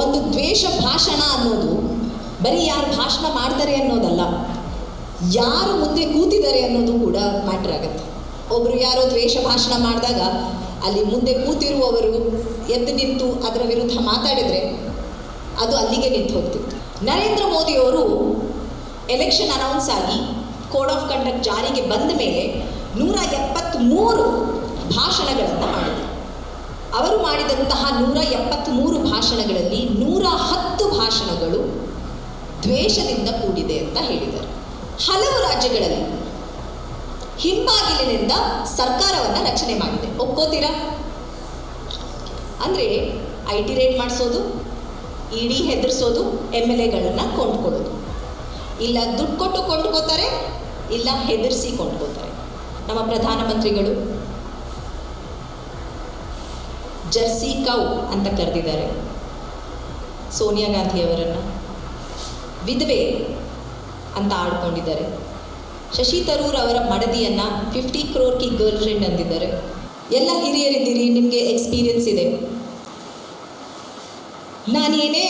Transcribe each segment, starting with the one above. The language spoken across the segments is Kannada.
ಒಂದು ದ್ವೇಷ ಭಾಷಣ ಅನ್ನೋದು ಬರೀ ಯಾರು ಭಾಷಣ ಮಾಡ್ತಾರೆ ಅನ್ನೋದಲ್ಲ, ಯಾರು ಮುಂದೆ ಕೂತಿದ್ದಾರೆ ಅನ್ನೋದು ಕೂಡ ಮ್ಯಾಟ್ರ್ ಆಗುತ್ತೆ. ಒಬ್ಬರು ಯಾರೋ ದ್ವೇಷ ಭಾಷಣ ಮಾಡಿದಾಗ ಅಲ್ಲಿ ಮುಂದೆ ಕೂತಿರುವವರು ಎದ್ದು ನಿಂತು ಅದರ ವಿರುದ್ಧ ಮಾತಾಡಿದರೆ ಅದು ಅಲ್ಲಿಗೆ ನಿಂತು ಹೋಗ್ತಿತ್ತು. ನರೇಂದ್ರ ಮೋದಿಯವರು ಎಲೆಕ್ಷನ್ ಅನೌನ್ಸ್ ಆಗಿ ಕೋಡ್ ಆಫ್ ಕಂಡಕ್ಟ್ ಜಾರಿಗೆ ಬಂದ ಮೇಲೆ 173 ಭಾಷಣಗಳನ್ನು ಮಾಡಿದರು. ಅವರು ಮಾಡಿದಂತಹ 173 ಭಾಷಣಗಳಲ್ಲಿ 110 ಭಾಷಣಗಳು ದ್ವೇಷದಿಂದ ಕೂಡಿದೆ ಅಂತ ಹೇಳಿದರು. ಹಲವು ರಾಜ್ಯಗಳಲ್ಲಿ ಹಿಂಬಾಗಿಲಿನಿಂದ ಸರ್ಕಾರವನ್ನು ರಚನೆ ಮಾಡಿದೆ. ಒಪ್ಕೋತೀರಾ? ಅಂದರೆ IT ರೇಡ್ ಮಾಡಿಸೋದು, ED ಹೆದರಿಸೋದು, MLAಗಳನ್ನು ಕೊಂಡ್ಕೊಳ್ಳೋದು. ಇಲ್ಲ ದುಡ್ಡು ಕೊಟ್ಟು ಕೊಂಡ್ಕೋತಾರೆ, ಇಲ್ಲ ಹೆದರಿಸಿ ಕೊಂಡ್ಕೋತಾರೆ. ನಮ್ಮ ಪ್ರಧಾನಮಂತ್ರಿಗಳು ಜರ್ಸಿ ಕೌ ಅಂತ ಕರೆದಿದ್ದಾರೆ ಸೋನಿಯಾ ಗಾಂಧಿಯವರನ್ನು, ವಿಧವೆ ಅಂತ ಆಡ್ಕೊಂಡಿದ್ದಾರೆ. ಶಶಿ ತರೂರ್ ಅವರ ಮಡದಿಯನ್ನು 50 crore ಕಿ ಗರ್ಲ್ ಫ್ರೆಂಡ್ ಅಂದಿದ್ದಾರೆ. ಎಲ್ಲ ಹಿರಿಯರಿದ್ದೀರಿ, ನಿಮಗೆ ಎಕ್ಸ್ಪೀರಿಯನ್ಸ್ ಇದೆ. ನಾನೇನೇ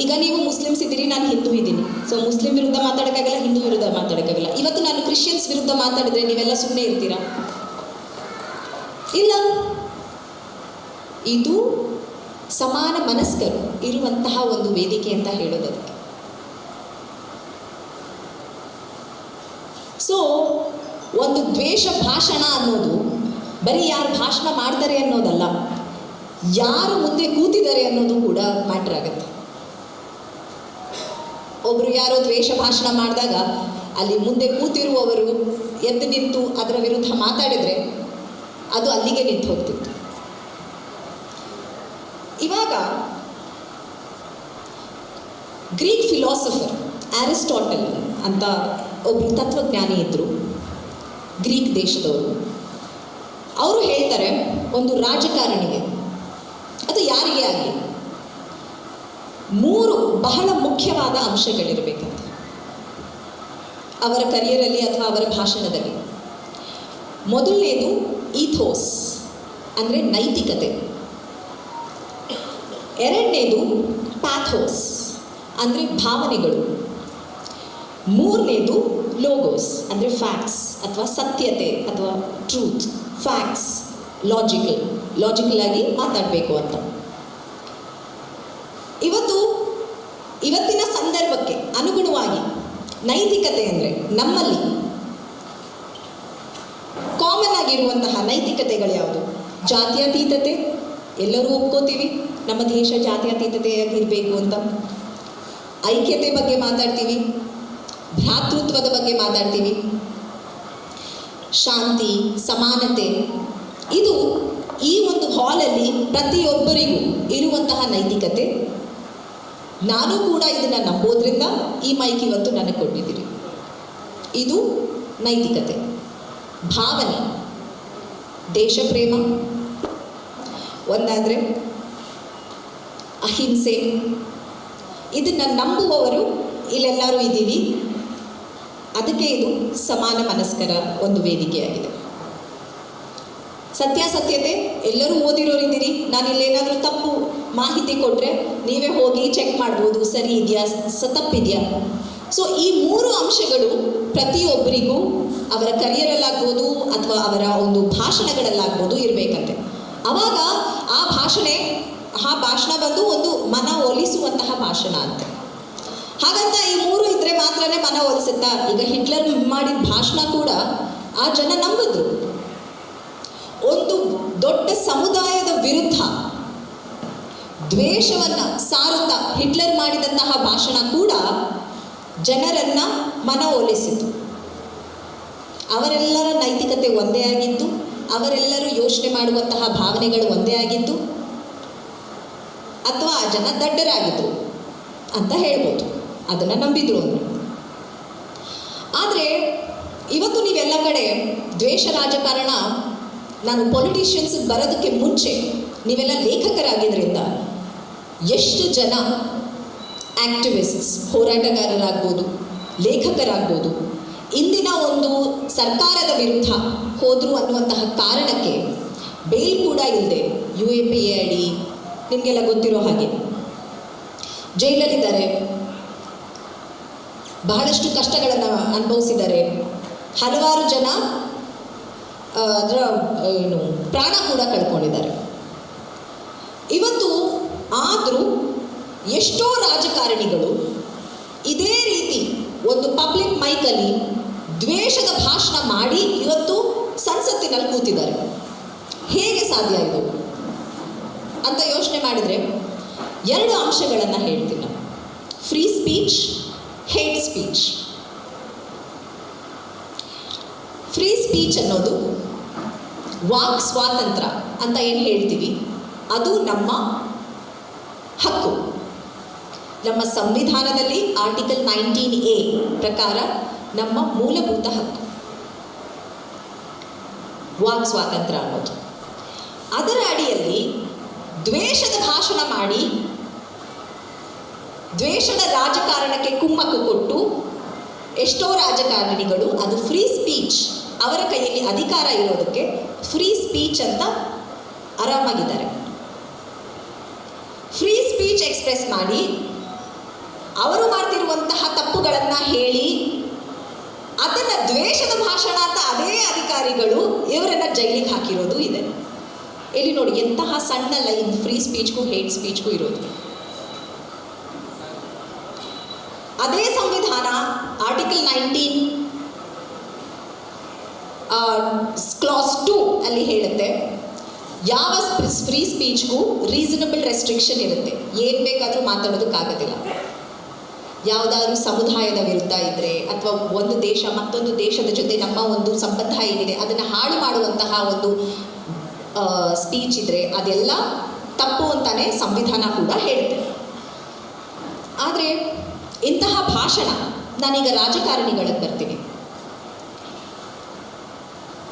ಈಗ ನೀವು ಮುಸ್ಲಿಮ್ಸ್ ಇದ್ದೀರಿ, ನಾನು ಹಿಂದೂ ಇದ್ದೀನಿ. ಸೊ ಮುಸ್ಲಿಂ ವಿರುದ್ಧ ಮಾತಾಡೋಕ್ಕಾಗಲ್ಲ, ಹಿಂದೂ ವಿರುದ್ಧ ಮಾತಾಡೋಕ್ಕಾಗಲ್ಲ. ಇವತ್ತು ನಾನು ಕ್ರಿಶ್ಚಿಯನ್ಸ್ ವಿರುದ್ಧ ಮಾತಾಡಿದ್ರೆ ನೀವೆಲ್ಲ ಸುಮ್ಮನೆ ಇರ್ತೀರಾ? ಇಲ್ಲ. ಇದು ಸಮಾನ ಮನಸ್ಕರು ಇರುವಂತಹ ಒಂದು ವೇದಿಕೆ ಅಂತ ಹೇಳೋದು ಅದಕ್ಕೆ. ಸೊ ಒಂದು ದ್ವೇಷ ಭಾಷಣ ಅನ್ನೋದು ಬರೀ ಯಾರು ಭಾಷಣ ಮಾಡ್ತಾರೆ ಅನ್ನೋದಲ್ಲ, ಯಾರು ಮುಂದೆ ಕೂತಿದ್ದಾರೆ ಅನ್ನೋದು ಕೂಡ ಮ್ಯಾಟ್ರ್ ಆಗುತ್ತೆ. ಒಬ್ಬರು ಯಾರೋ ದ್ವೇಷ ಭಾಷಣ ಮಾಡಿದಾಗ ಅಲ್ಲಿ ಮುಂದೆ ಕೂತಿರುವವರು ಎದ್ದು ನಿಂತು ಅದರ ವಿರುದ್ಧ ಮಾತಾಡಿದರೆ ಅದು ಅಲ್ಲಿಗೆ ನಿಂತು ಹೋಗ್ತಿತ್ತು. ಇವಾಗ ಗ್ರೀಕ್ ಫಿಲಾಸಫರ್ ಅರಿಸ್ಟಾಟಲ್ ಅಂತ ಒಬ್ಬರು ತತ್ವಜ್ಞಾನಿ ಇದ್ದರು, ಗ್ರೀಕ್ ದೇಶದವರು. ಅವರು ಹೇಳ್ತಾರೆ, ಒಂದು ರಾಜಕಾರಣಿಗೆ ಅಥವಾ ಯಾರಿಗೇ ಆಗಲಿ 3 ಬಹಳ ಮುಖ್ಯವಾದ ಅಂಶಗಳಿರಬೇಕಂತ ಅವರ ಕರಿಯರಲ್ಲಿ ಅಥವಾ ಅವರ ಭಾಷಣದಲ್ಲಿ. ಮೊದಲನೇದು ಈಥೋಸ್ ಅಂದರೆ ನೈತಿಕತೆ, ಎರಡನೇದು ಪ್ಯಾಥೋಸ್ ಅಂದರೆ ಭಾವನೆಗಳು, ಮೂರನೇದು ಲೋಗೋಸ್ ಅಂದರೆ ಫ್ಯಾಕ್ಟ್ಸ್ ಅಥವಾ ಸತ್ಯತೆ ಅಥವಾ ಟ್ರೂತ್. ಫ್ಯಾಕ್ಟ್ಸ್ ಲಾಜಿಕಲ್ ಆಗಿ ಮಾತಾಡಬೇಕು ಅಂತ. ಇವತ್ತಿನ ಸಂದರ್ಭಕ್ಕೆ ಅನುಗುಣವಾಗಿ ನೈತಿಕತೆ ಅಂದರೆ ನಮ್ಮಲ್ಲಿ ಕಾಮನ್ ಆಗಿರುವಂತಹ ನೈತಿಕತೆಗಳು ಯಾವುದು? ಜಾತ್ಯತೀತತೆ, ಎಲ್ಲರೂ ಒಪ್ಕೋತೀವಿ ನಮ್ಮ ದೇಶ ಜಾತ್ಯತೀತತೆಯಾಗಿರಬೇಕು ಅಂತ. ಐಕ್ಯತೆ ಬಗ್ಗೆ ಮಾತಾಡ್ತೀವಿ, ಭ್ರಾತೃತ್ವದ ಬಗ್ಗೆ ಮಾತಾಡ್ತೀವಿ, ಶಾಂತಿ, ಸಮಾನತೆ. ಇದು ಈ ಒಂದು ಹಾಲಲ್ಲಿ ಪ್ರತಿಯೊಬ್ಬರಿಗೂ ಇರುವಂತಹ ನೈತಿಕತೆ. ನಾನು ಕೂಡ ಇದನ್ನು ನಂಬೋದ್ರಿಂದ ಈ ಮೈಕ್ ಇವತ್ತು ನನಗೆ ಕೊಟ್ಟಿದ್ದೀರಿ. ಇದು ನೈತಿಕತೆ. ಭಾವನೆ, ದೇಶ ಪ್ರೇಮ ಒಂದಾದರೆ, ಅಹಿಂಸೆ, ಇದನ್ನು ನಂಬುವವರು ಇಲ್ಲೆಲ್ಲರೂ ಇದ್ದೀವಿ. ಅದಕ್ಕೆ ಇದು ಸಮಾನ ಮನಸ್ಕರ ಒಂದು ವೇದಿಕೆಯಾಗಿದೆ. ಸತ್ಯಾಸತ್ಯತೆ, ಎಲ್ಲರೂ ಓದಿರೋರಿದ್ದೀರಿ. ನಾನು ಇಲ್ಲೇನಾದರೂ ತಪ್ಪು ಮಾಹಿತಿ ಕೊಟ್ಟರೆ ನೀವೇ ಹೋಗಿ ಚೆಕ್ ಮಾಡ್ಬೋದು, ಸರಿ ಇದೆಯಾ ತಪ್ಪಿದೆಯಾ. ಸೊ ಈ 3 ಅಂಶಗಳು ಪ್ರತಿಯೊಬ್ಬರಿಗೂ ಅವರ ಕರಿಯರಲ್ಲಾಗ್ಬೋದು ಅಥವಾ ಅವರ ಒಂದು ಭಾಷಣಗಳಲ್ಲಾಗ್ಬೋದು ಇರಬೇಕಂತೆ. ಆವಾಗ ಆ ಭಾಷಣ ಬಂದು ಒಂದು ಮನ ಒಲಿಸುವಂತಹ ಭಾಷಣ ಅಂತೆ. ಹಾಗಂತ ಈ 3 ಇದ್ದರೆ ಮಾತ್ರನೇ ಮನ ಒಲಿಸುತ್ತಾ? ಈಗ ಹಿಟ್ಲರ್ ಮಾಡಿದ ಭಾಷಣ ಕೂಡ ಆ ಜನ ನಂಬಿದ್ರು. ಒಂದು ದೊಡ್ಡ ಸಮುದಾಯದ ವಿರುದ್ಧ ದ್ವೇಷವನ್ನು ಸಾರುತ್ತಾ ಹಿಟ್ಲರ್ ಮಾಡಿದಂತಹ ಭಾಷಣ ಕೂಡ ಜನರನ್ನ ಮನ ಒಲಿಸಿತು. ಅವರೆಲ್ಲರ ನೈತಿಕತೆ ಒಂದೇ ಆಗಿತ್ತು, ಅವರೆಲ್ಲರೂ ಯೋಚನೆ ಮಾಡುವಂತಹ ಭಾವನೆಗಳು ಒಂದೇ ಆಗಿತ್ತು, ಅಥವಾ ಆ ಜನ ದಡ್ಡರಾಗಿದ್ರು ಅಂತ ಹೇಳ್ಬೋದು, ಅದನ್ನು ನಂಬಿದ್ರು ಅಂದರೆ. ಆದರೆ ಇವತ್ತು ನೀವೆಲ್ಲ ಕಡೆ ದ್ವೇಷ ರಾಜಕಾರಣ, ನಾನು ಪೊಲಿಟಿಷಿಯನ್ಸ್ ಬರೋದಕ್ಕೆ ಮುಂಚೆ ನೀವೆಲ್ಲ ಲೇಖಕರಾಗಿದ್ದರಿಂದ ಎಷ್ಟು ಜನ ಆ್ಯಕ್ಟಿವಿಸ್ಟ್ಸ್, ಹೋರಾಟಗಾರರಾಗ್ಬೋದು, ಲೇಖಕರಾಗ್ಬೋದು, ಇಂದಿನ ಒಂದು ಸರ್ಕಾರದ ವಿರುದ್ಧ ಹೋದರು ಅನ್ನುವಂತಹ ಕಾರಣಕ್ಕೆ ಬೇಲ್ ಕೂಡ ಇಲ್ಲದೆ UAPA ಅಡಿ ನಿಮಗೆಲ್ಲ ಗೊತ್ತಿರೋ ಹಾಗೆ ಜೈಲಲ್ಲಿದ್ದಾರೆ, ಬಹಳಷ್ಟು ಕಷ್ಟಗಳನ್ನು ಅನುಭವಿಸಿದ್ದಾರೆ, ಹಲವಾರು ಜನ ಅದರ ಪ್ರಾಣ ಕೂಡ ಕಳ್ಕೊಂಡಿದ್ದಾರೆ. ಇವತ್ತು ಆದರೂ ಎಷ್ಟೋ ರಾಜಕಾರಣಿಗಳು ಇದೇ ರೀತಿ ಒಂದು ಪಬ್ಲಿಕ್ ಮೈಕಲ್ಲಿ ದ್ವೇಷದ ಭಾಷಣ ಮಾಡಿ ಇವತ್ತು ಸಂಸತ್ತಿನಲ್ಲಿ ಕೂತಿದ್ದಾರೆ. ಹೇಗೆ ಸಾಧ್ಯ ಇದು ಅಂತ ಯೋಚನೆ ಮಾಡಿದರೆ 2 ಅಂಶಗಳನ್ನು ಹೇಳ್ತೀನಿ ನಾನು. Free speech, hate speech. Free speech ಅನ್ನೋದು ವಾಕ್ ಸ್ವಾತಂತ್ರ್ಯ ಅಂತ ಏನು ಹೇಳ್ತೀವಿ, ಅದು ನಮ್ಮ ಹಕ್ಕು. ನಮ್ಮ ಸಂವಿಧಾನದಲ್ಲಿ ಆರ್ಟಿಕಲ್ 19A ಪ್ರಕಾರ ನಮ್ಮ ಮೂಲಭೂತ ಹಕ್ಕು ವಾಕ್ ಸ್ವಾತಂತ್ರ್ಯ ಅನ್ನೋದು. ಅದರ ಅಡಿಯಲ್ಲಿ ದ್ವೇಷದ ಭಾಷಣ ಮಾಡಿ ದ್ವೇಷದ ರಾಜಕಾರಣಕ್ಕೆ ಕುಮ್ಮಕ್ಕು ಕೊಟ್ಟು ಎಷ್ಟೋ ರಾಜಕಾರಣಿಗಳು ಅದು ಫ್ರೀ ಸ್ಪೀಚ್, ಅವರ ಕೈಯಲ್ಲಿ ಅಧಿಕಾರ ಇರೋದಕ್ಕೆ ಫ್ರೀ ಸ್ಪೀಚ್ ಅಂತ ಆರಾಮಾಗಿದ್ದಾರೆ. ಫ್ರೀ ಸ್ಪೀಚ್ ಎಕ್ಸ್ಪ್ರೆಸ್ ಮಾಡಿ ಅವರು ಮಾಡ್ತಿರುವಂತಹ ತಪ್ಪುಗಳನ್ನು ಹೇಳಿ ಅದನ್ನು ದ್ವೇಷದ ಭಾಷಣ ಅಂತ ಅದೇ ಅಧಿಕಾರಿಗಳು ಇವರನ್ನು ಜೈಲಿಗೆ ಹಾಕಿರೋದು ಇದೆ. ಇಲ್ಲಿ ನೋಡಿ ಎಂತಹ ಸಣ್ಣ ಲೈನ್ ಫ್ರೀ ಸ್ಪೀಚ್ಗೂ ಹೇಟ್ ಸ್ಪೀಚ್ಗೂ ಇರೋದು. ಅದೇ ಸಂವಿಧಾನ ಆರ್ಟಿಕಲ್ 19 ಕ್ಲಾಸ್ 2 ಅಲ್ಲಿ ಹೇಳುತ್ತೆ, ಯಾವ ಫ್ರೀ ಸ್ಪೀಚ್ಗೂ ರೀಸನಬಲ್ ರೆಸ್ಟ್ರಿಕ್ಷನ್ ಇರುತ್ತೆ. ಏನು ಬೇಕಾದರೂ ಮಾತಾಡೋದಕ್ಕಾಗೋದಿಲ್ಲ. ಯಾವುದಾದ್ರೂ ಸಮುದಾಯದ ವಿರುದ್ಧ ಇದ್ದರೆ ಅಥವಾ ಒಂದು ದೇಶ ಮತ್ತೊಂದು ದೇಶದ ಜೊತೆ ನಮ್ಮ ಒಂದು ಸಂಬಂಧ ಏನಿದೆ ಅದನ್ನು ಹಾಳು ಮಾಡುವಂತಹ ಒಂದು ಸ್ಪೀಚ್ ಇದ್ದರೆ ಅದೆಲ್ಲ ತಪ್ಪು ಅಂತಾನೆ ಸಂವಿಧಾನ ಕೂಡ ಹೇಳುತ್ತೆ. ಆದರೆ ಇಂತಹ ಭಾಷಣ, ನಾನೀಗ ರಾಜಕಾರಣಿಗಳಿಗೆ ಬರ್ತೀನಿ.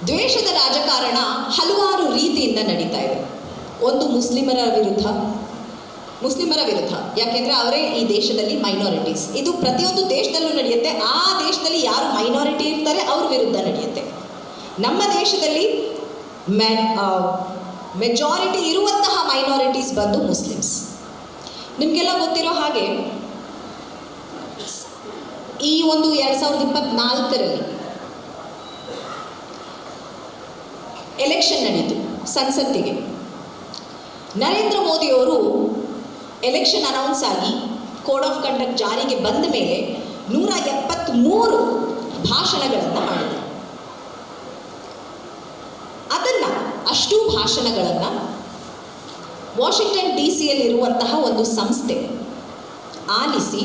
ದ್ವೇಷದ ರಾಜಕಾರಣ ಹಲವಾರು ರೀತಿಯಿಂದ ನಡೀತಾ ಇದೆ. ಒಂದು ಮುಸ್ಲಿಮರ ವಿರುದ್ಧ, ಯಾಕೆಂದರೆ ಅವರೇ ಈ ದೇಶದಲ್ಲಿ ಮೈನಾರಿಟೀಸ್. ಇದು ಪ್ರತಿಯೊಂದು ದೇಶದಲ್ಲೂ ನಡೆಯುತ್ತೆ. ಆ ದೇಶದಲ್ಲಿ ಯಾರು ಮೈನಾರಿಟಿ ಇರ್ತಾರೆ ಅವ್ರ ವಿರುದ್ಧ ನಡೆಯುತ್ತೆ. ನಮ್ಮ ದೇಶದಲ್ಲಿ ಮೆಜಾರಿಟಿ ಇರುವಂತಹ ಮೈನಾರಿಟೀಸ್ ಬಂದು ಮುಸ್ಲಿಮ್ಸ್. ನಿಮಗೆಲ್ಲ ಗೊತ್ತಿರೋ ಹಾಗೆ ಈ ಒಂದು 2024ರಲ್ಲಿ ಎಲೆಕ್ಷನ್ ನಡೀತು ಸಂಸತ್ತಿಗೆ. ನರೇಂದ್ರ ಮೋದಿಯವರು ಎಲೆಕ್ಷನ್ ಅನೌನ್ಸ್ ಆಗಿ ಕೋಡ್ ಆಫ್ ಕಂಡಕ್ಟ್ ಜಾರಿಗೆ ಬಂದ ಮೇಲೆ 173 ಭಾಷಣಗಳನ್ನು ಮಾಡಿದರು. ಅದನ್ನು ಅಷ್ಟೂ ಭಾಷಣಗಳನ್ನು ವಾಷಿಂಗ್ಟನ್ DC-ಯಲ್ಲಿರುವಂತಹ ಒಂದು ಸಂಸ್ಥೆ ಆಲಿಸಿ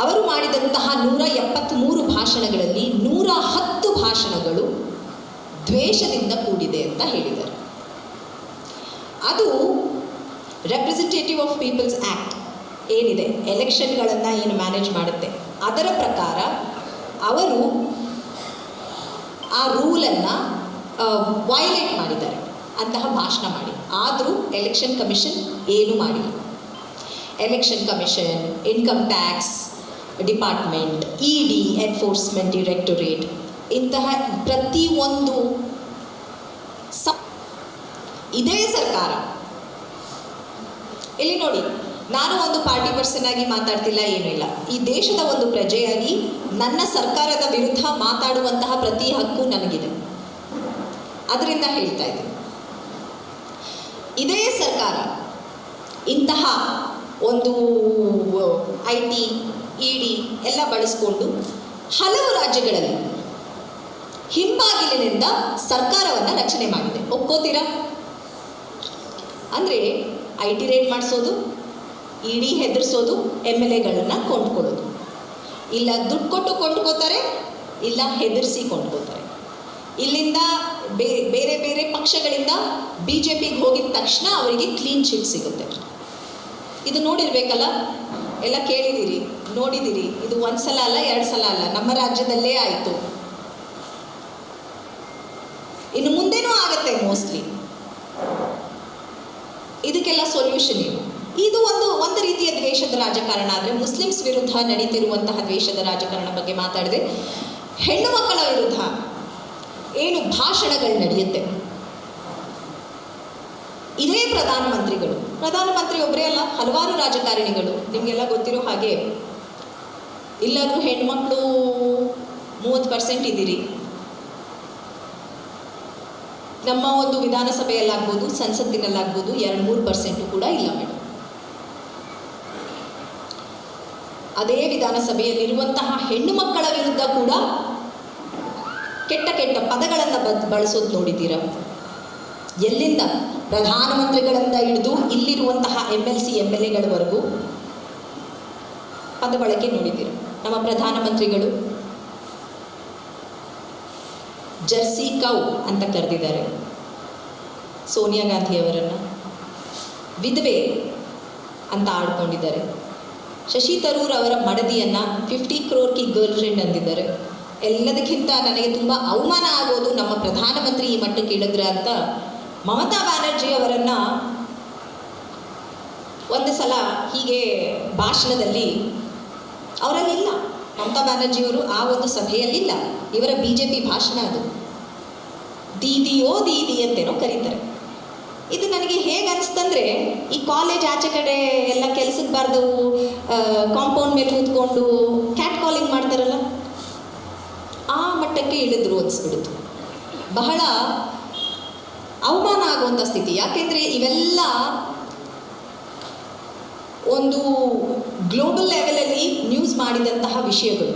ಅವರು ಮಾಡಿದಂತಹ 173 ಭಾಷಣಗಳಲ್ಲಿ 110 ಭಾಷಣಗಳು ದ್ವೇಷದಿಂದ ಕೂಡಿದೆ ಅಂತ ಹೇಳಿದರು. ಅದು ರೆಪ್ರೆಸೆಂಟೇಟಿವ್ ಆಫ್ ಪೀಪಲ್ಸ್ ಆ್ಯಕ್ಟ್ ಏನಿದೆ, ಎಲೆಕ್ಷನ್ಗಳನ್ನು ಏನು ಮ್ಯಾನೇಜ್ ಮಾಡುತ್ತೆ, ಅದರ ಪ್ರಕಾರ ಅವರು ಆ ರೂಲನ್ನು ವೈಲೇಟ್ ಮಾಡಿದ್ದಾರೆ ಅಂತಹ ಭಾಷಣ ಮಾಡಿ. ಆದರೂ ಎಲೆಕ್ಷನ್ ಕಮಿಷನ್ ಏನೂ ಮಾಡಿಲ್ಲ. Election commission, income tax department, ED enforcement directorate, ಇಂತಹ ಪ್ರತಿಯೊಂದು ಇದೇ ಸರ್ಕಾರ. ಇಲ್ಲಿ ನೋಡಿ, ನಾನು ಒಂದು ಪಾರ್ಟಿ ಪರ್ಸನ್ ಆಗಿ ಮಾತಾಡ್ತಿಲ್ಲ, ಏನೂ ಇಲ್ಲ. ಈ ದೇಶದ ಒಂದು ಪ್ರಜೆಯಾಗಿ ನನ್ನ ಸರ್ಕಾರದ ವಿರುದ್ಧ ಮಾತಾಡುವಂತಹ ಪ್ರತಿ ಹಕ್ಕು ನನಗಿದೆ. ಅದರಿಂದ ಹೇಳ್ತಾ ಇದ್ದೀನಿ, ಇದೇ ಸರ್ಕಾರ ಇಂತಹ ಒಂದು IT, ED ಎಲ್ಲ ಬಳಸ್ಕೊಂಡು ಹಲವು ರಾಜ್ಯಗಳಲ್ಲಿ ಹಿಂಬಾಗಿಲಿನಿಂದ ಸರ್ಕಾರವನ್ನು ರಚನೆ ಮಾಡಿದೆ. ಒಪ್ಕೋತೀರಾ? ಅಂದರೆ IT ರೇಟ್ ಮಾಡಿಸೋದು, ED ಹೆದರಿಸೋದು, MLAಗಳನ್ನು ಕೊಂಡ್ಕೊಳ್ಳೋದು. ಇಲ್ಲ ದುಡ್ಡು ಕೊಟ್ಟು ಕೊಂಡ್ಕೋತಾರೆ, ಇಲ್ಲ ಹೆದರಿಸಿ ಕೊಂಡ್ಕೋತಾರೆ. ಇಲ್ಲಿಂದ ಬೇರೆ ಬೇರೆ ಪಕ್ಷಗಳಿಂದ BJPಗೆ ಹೋಗಿದ ತಕ್ಷಣ ಅವರಿಗೆ ಕ್ಲೀನ್ ಚಿಟ್ ಸಿಗುತ್ತೆ. ಇದು ನೋಡಿರ್ಬೇಕಲ್ಲ, ಎಲ್ಲ ಕೇಳಿದ್ದೀರಿ, ನೋಡಿದ್ದೀರಿ. ಇದು 1 ಸಲ ಅಲ್ಲ, 2 ಸಲ ಅಲ್ಲ, ನಮ್ಮ ರಾಜ್ಯದಲ್ಲೇ ಆಯಿತು. ಇನ್ನು ಮುಂದೇನೂ ಆಗುತ್ತೆ ಮೋಸ್ಟ್ಲಿ. ಇದಕ್ಕೆಲ್ಲ ಸೊಲ್ಯೂಷನ್ ಏನು? ಇದು ಒಂದು ರೀತಿಯ ದ್ವೇಷದ ರಾಜಕಾರಣ. ಆದರೆ ಮುಸ್ಲಿಮ್ಸ್ ವಿರುದ್ಧ ನಡೀತಿರುವಂತಹ ದ್ವೇಷದ ರಾಜಕಾರಣ ಬಗ್ಗೆ ಮಾತಾಡಿದೆ. ಹೆಣ್ಣು ಮಕ್ಕಳ ವಿರುದ್ಧ ಏನು ಭಾಷಣಗಳು ನಡೆಯುತ್ತೆ, ಇದೇ ಪ್ರಧಾನಮಂತ್ರಿಗಳು ಪ್ರಧಾನಮಂತ್ರಿ ಒಬ್ಬರೇ ಅಲ್ಲ, ಹಲವಾರು ರಾಜಕಾರಣಿಗಳು. ನಿಮಗೆಲ್ಲ ಗೊತ್ತಿರೋ ಹಾಗೆ ಇಲ್ಲಾದರೂ ಹೆಣ್ಮಕ್ಳು 30% ಇದ್ದೀರಿ. ನಮ್ಮ ಒಂದು ವಿಧಾನಸಭೆಯಲ್ಲಾಗ್ಬೋದು, ಸಂಸತ್ತಿನಲ್ಲಾಗ್ಬೋದು 2-3% ಕೂಡ ಇಲ್ಲ ಮೇಡಮ್. ಅದೇ ವಿಧಾನಸಭೆಯಲ್ಲಿರುವಂತಹ ಹೆಣ್ಣು ಮಕ್ಕಳ ವಿರುದ್ಧ ಕೂಡ ಕೆಟ್ಟ ಕೆಟ್ಟ ಪದಗಳನ್ನು ಬಳಸೋದು ನೋಡಿದ್ದೀರ. ಎಲ್ಲಿಂದ ಪ್ರಧಾನಮಂತ್ರಿಗಳಿಂದ ಹಿಡಿದು ಇಲ್ಲಿರುವಂತಹ MLC MLAಗಳವರೆಗೂ ಪದ ಬಳಕೆ ನೋಡಿದ್ದೀರ. ನಮ್ಮ ಪ್ರಧಾನಮಂತ್ರಿಗಳು ಜರ್ಸಿ ಕೌ ಅಂತ ಕರೆದಿದ್ದಾರೆ ಸೋನಿಯಾ ಗಾಂಧಿಯವರನ್ನು, ವಿಧವೆ ಅಂತ ಆಡ್ಕೊಂಡಿದ್ದಾರೆ. ಶಶಿ ತರೂರ್ ಅವರ ಮಡದಿಯನ್ನು 50 crore ಕಿ ಗರ್ಲ್ ಫ್ರೆಂಡ್ ಅಂದಿದ್ದಾರೆ. ಎಲ್ಲದಕ್ಕಿಂತ ನನಗೆ ತುಂಬ ಅವಮಾನ ಆಗೋದು, ನಮ್ಮ ಪ್ರಧಾನಮಂತ್ರಿ ಈ ಮಟ್ಟಕ್ಕೆ ಇಳಿದ್ರೆ ಅಂತ ಮಮತಾ ಬ್ಯಾನರ್ಜಿ ಅವರನ್ನು ಒಂದು ಸಲ ಹೀಗೆ ಭಾಷಣದಲ್ಲಿ, ಅವರಲ್ಲಿಲ್ಲ, ಮಮತಾ ಬ್ಯಾನರ್ಜಿಯವರು ಆ ಒಂದು ಸಭೆಯಲ್ಲಿಲ್ಲ, ಇವರ BJP ಭಾಷಣ ಅದು, ದೀದಿಯೋ ದೀದಿ ಅಂತೇನೋ ಕರೀತಾರೆ. ಇದು ನನಗೆ ಹೇಗೆ ಅನಿಸ್ತಂದರೆ, ಈ ಕಾಲೇಜ್ ಆಚೆ ಕಡೆ ಎಲ್ಲ ಕೆಲ್ಸಕ್ಕೆ ಬಾರ್ದು ಕಾಂಪೌಂಡ್ ಮೇಲೆ ಕೂತ್ಕೊಂಡು ಕ್ಯಾಟ್ ಕಾಲಿಂಗ್ ಮಾಡ್ತಾರಲ್ಲ, ಆ ಮಟ್ಟಕ್ಕೆ ಇಳಿದ್ರು ಅನಿಸ್ಬಿಡುತ್ತೆ. ಬಹಳ ಅವಮಾನ ಆಗುವಂಥ ಸ್ಥಿತಿ. ಯಾಕೆಂದರೆ ಇವೆಲ್ಲ ಒಂದು ಗ್ಲೋಬಲ್ ಲೆವೆಲಲ್ಲಿ ನ್ಯೂಸ್ ಮಾಡಿದಂತಹ ವಿಷಯಗಳು.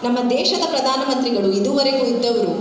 ನಮ್ಮ ದೇಶದ ಪ್ರಧಾನಮಂತ್ರಿಗಳು ಇದುವರೆಗೂ ಇದ್ದವರು